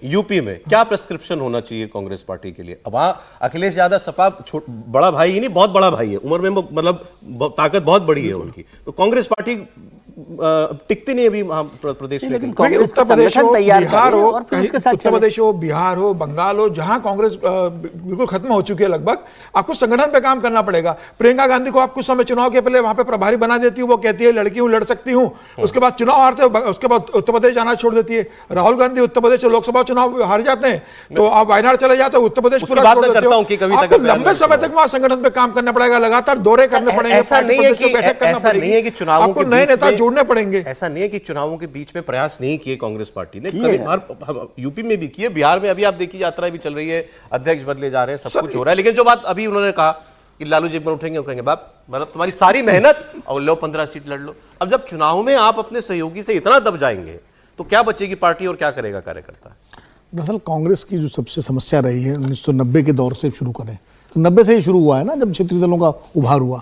UP में क्या prescription होना चाहिए कांग्रेस पार्टी के लिए? अब वहां अखिलेश यादव सपा बड़ा भाई ही नहीं, बहुत बड़ा भाई है, उम्र में मतलब ताकत बहुत बड़ी है उनकी, तो कांग्रेस पार्टी टिकती नहीं अभी प्रदेश में। लेकिन उत्तर प्रदेश हो, बिहार हो, उत्तर प्रदेश हो, बिहार हो, बंगाल हो, जहां कांग्रेस बिल्कुल खत्म हो चुकी है लगभग, आपको संगठन पे काम करना पड़ेगा। प्रियंका गांधी को आप कुछ समय चुनाव के पहले वहां पे प्रभारी बना देती हूँ, वो कहती है लड़की हूं, लड़ सकती हूं, उसके बाद चुनाव हारते हो, उसके बाद उत्तर प्रदेश जाना छोड़ देती है। राहुल गांधी उत्तर प्रदेश से लोकसभा चुनाव हार जाते हैं तो आप वायनाड चले जाते हो, उत्तर प्रदेश पूरा छोड़ देते हो। आपको लंबे समय तक वहां संगठन पे काम करना पड़ेगा, लगातार दौरे करने पड़ेंगे, ऐसा नहीं है कि चुनावों आपको नए नेता जोड़ने पड़ेंगे। ऐसा नहीं है कि चुनावों के बीच में प्रयास नहीं किए कांग्रेस पार्टी ने, कई बार यूपी में भी किए, बिहार में अभी आप देखिए यात्रा भी चल रही है, अध्यक्ष बदले जा रहे हैं, सब कुछ हो रहा है। लेकिन जो बात अभी उन्होंने कहा कि लालू जी पर उठेंगे, कहेंगे बाप मतलब तुम्हारी सारी मेहनत और लो 15 सीट लड़ लो। अब जब चुनाव में आप अपने सहयोगी से इतना दब जाएंगे तो क्या बचेगी पार्टी और क्या करेगा कार्यकर्ता? दरअसल कांग्रेस की जो सबसे समस्या रही है 1990 के दौर से शुरू करें तो 90 से ही शुरू हुआ है ना, जब क्षेत्रीय दलों का उभार हुआ,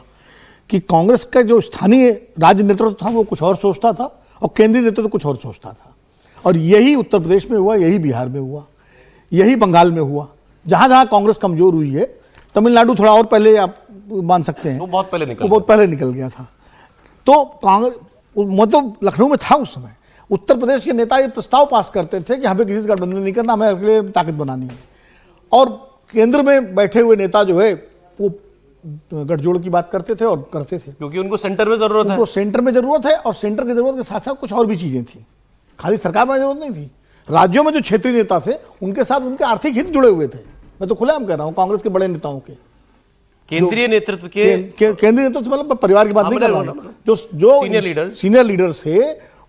कि कांग्रेस का जो स्थानीय राज्य नेतृत्व था वो कुछ और सोचता था और केंद्रीय नेतृत्व कुछ और सोचता था। और यही उत्तर प्रदेश में हुआ, यही बिहार में हुआ, यही बंगाल में हुआ। जहां जहां कांग्रेस कमजोर हुई है, तमिलनाडु थोड़ा और पहले आप मान सकते हैं, वो बहुत पहले निकल गया था। तो कांग्रेस मतलब लखनऊ में था उस समय, उत्तर प्रदेश के नेता ये प्रस्ताव पास करते थे कि हमें किसी से गठबंधन नहीं करना, हमें अपने ताकत बनानी है। और केंद्र में बैठे हुए नेता जो है वो गठजोड़ की बात करते थे और करते थे, क्योंकि उनको सेंटर में जरूरत है। उनको सेंटर में जरूरत है, और सेंटर की जरूरत के साथ साथ कुछ और भी चीजें थी, खाली सरकार में जरूरत नहीं थी। राज्यों में जो क्षेत्रीय नेता थे उनके साथ उनके आर्थिक हित जुड़े हुए थे। मैं तो खुलेआम कह रहा हूँ, कांग्रेस के बड़े नेताओं के, केंद्रीय नेतृत्व के केंद्रीय नेतृत्व मतलब परिवार की बात नहीं कर रहा हूँ, जो सीनियर लीडर्स थे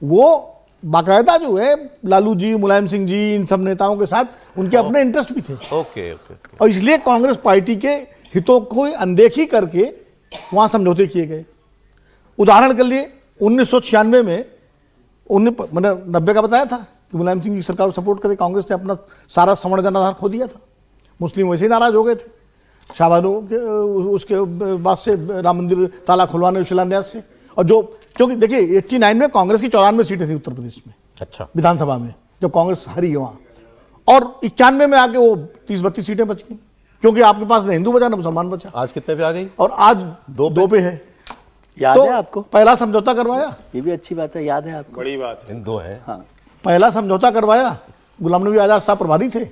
वो बाकायदा जो है लालू जी, मुलायम सिंह जी, इन सब नेताओं के साथ उनके अपने इंटरेस्ट भी थे। ओके। और इसलिए कांग्रेस पार्टी के हितों को अनदेखी करके वहां समझौते किए गए। उदाहरण के लिए 1996 में 90 का बताया था कि मुलायम सिंह की सरकार को सपोर्ट करे, कांग्रेस ने अपना सारा सवर्ण जनाधार खो दिया था, मुस्लिम वैसे ही नाराज हो गए थे शाहबानो के उसके बाद से राम मंदिर ताला खुलवाने शिलान्यास से। और जो क्योंकि देखिए 89 में कांग्रेस की 94 सीटें थी उत्तर प्रदेश में, अच्छा, विधानसभा में, जब कांग्रेस हारी है वहां, और 91 में आके वो 30-32 सीटें बच गई, क्योंकि आपके पास न हिंदू बचा न मुसलमान बचा। आज कितने पे आ गई? और आज दो पे है। याद है आपको? पहला समझौता करवाया, ये भी अच्छी बात है, याद है आपको? बड़ी बात है, दो है। हाँ, पहला समझौता करवाया, गुलाम नबी आजाद साहब प्रभारी थे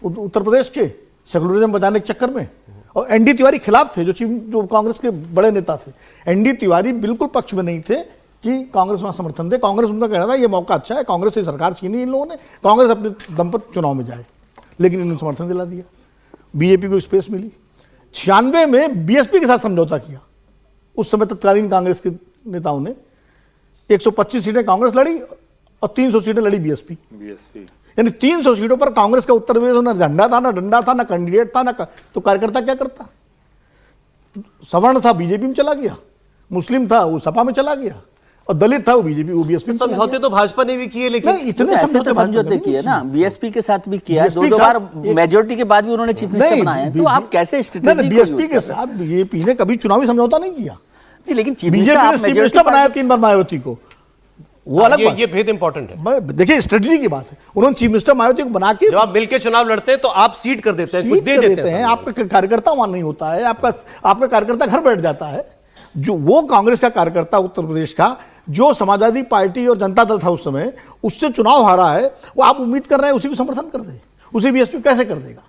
उत्तर प्रदेश के, सेकुलरिज्म बचाने के चक्कर में, और एनडी तिवारी खिलाफ थे, जो कांग्रेस के बड़े नेता थे। एनडी तिवारी बिल्कुल पक्ष में नहीं थे कि कांग्रेस वहां समर्थन दे। कांग्रेस उनका कहना था ये मौका अच्छा है, कांग्रेस से सरकार छीनी इन लोगों ने, कांग्रेस अपने दम पर चुनाव में जाए, लेकिन इन्होंने समर्थन दिला दिया, बीजेपी को स्पेस मिली। 96 में बीएसपी के साथ समझौता किया, उस समय तत्कालीन कांग्रेस के नेताओं ने 125 सीटें कांग्रेस लड़ी और 300 सीटें लड़ी बीएसपी। यानी 300 सीटों पर कांग्रेस का उत्तर प्रदेश में न झंडा था, न डंडा था, न कैंडिडेट था, तो कार्यकर्ता क्या करता? सवर्ण था बीजेपी में चला गया, मुस्लिम था वो सपा में चला गया, और दलित था वो बीजेपी वो बीएसपी में। समझौते तो भाजपा ने भी किए, लेकिन इतने समझौते किए ना, बीएसपी के साथ भी किया, दो बार मेजॉरिटी के बाद भी उन्होंने चीफ मिनिस्टर बनाया। तो आप कैसे स्ट्रेटेजी? बीएसपी के साथ बीजेपी ने कभी चुनावी समझौता नहीं किया, लेकिन बीजेपी ने चीफ मिनिस्टर बनाया 3 बार मायावती को, वो अलग ये भेद इंपॉर्टेंट है। देखिए स्ट्रेटजी की बात है, उन्होंने चीफ मिनिस्टर मायावती को बना के, जब आप मिलकर चुनाव लड़ते हैं तो आप सीट कर देते हैं, कुछ दे देते हैं, आपका कार्यकर्ता वहां नहीं होता है, आपका कार्यकर्ता घर बैठ जाता है। जो वो कांग्रेस का कार्यकर्ता उत्तर प्रदेश का, जो समाजवादी पार्टी और जनता दल था उस समय, उससे चुनाव हारा है, वो आप उम्मीद कर रहे हैं उसी को समर्थन कर दे, उसे बीएसपी कैसे कर देगा?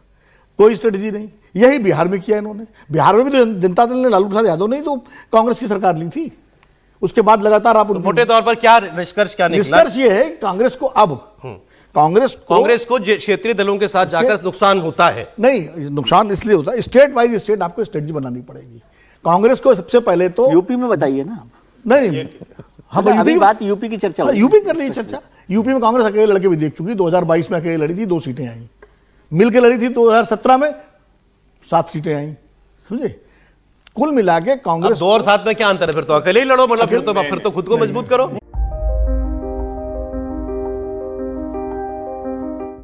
कोई स्ट्रेटजी नहीं। यही बिहार में किया इन्होंने। बिहार में भी तो जनता दल ने, लालू प्रसाद यादव ने तो कांग्रेस की सरकार ली थी, उसके बाद लगातार आप मोटे तौर पर क्या निष्कर्ष क्या निकला? निष्कर्ष ये है कांग्रेस को अब कांग्रेस को क्षेत्रीय दलों के साथ जाकर नुकसान होता है। नहीं, नुकसान इसलिए होता है, स्टेट वाइज स्टेट आपको स्ट्रेटजी बनानी पड़ेगी। कांग्रेस को सबसे पहले तो यूपी में बताइए ना। नहीं, हम अभी बात यूपी की चर्चा, यूपी कर रही है चर्चा। यूपी में कांग्रेस अकेले लड़के भी देख चुकी, 2022 में अकेले लड़ी थी, 2 सीटें आई, मिलकर लड़ी थी 2017 में 7 सीटें आई, समझे? कुल मिला के कांग्रेस 2 और 7 में क्या अंतर है? फिर तो अकेले ही लड़ो, मतलब फिर तो खुद को मजबूत करो।